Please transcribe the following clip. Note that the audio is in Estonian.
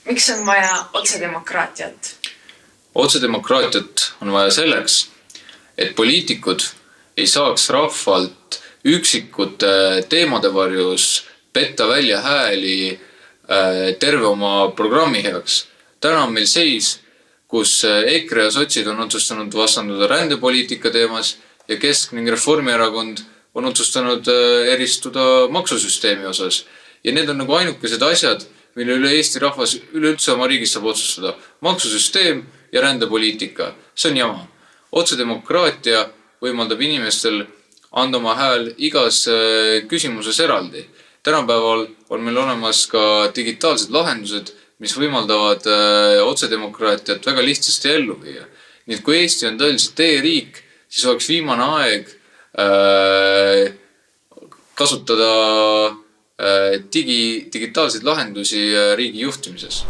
Miks on vaja otsedemokraatiat? Otsedemokraatiat on vaja selleks, et poliitikud ei saaks rahvalt üksikute teemade varjus petta välja hääli terve oma programmi heaks. Täna on meil seis, kus EKRE ja sotsid on otsustanud vastanduda rändepoliitika teemas ja Kesk ning Reformierakond on otsustanud eristuda maksusüsteemi osas. Ja need on nagu ainukesed asjad, mille üle Eesti rahvas üleüldse oma riigis saab otsustada. Maksusüsteem ja rändepoliitika. See on jama. Otsedemokraatia võimaldab inimestel anda oma hääl igas küsimuses eraldi. Tänapäeval on meil olemas ka digitaalsed lahendused, mis võimaldavad otsedemokraatiat väga lihtsasti ellu viia. Nii et kui Eesti on tõeliselt e-riik, siis oleks viimane aeg kasutada digitaalseid lahendusi riigi juhtimises.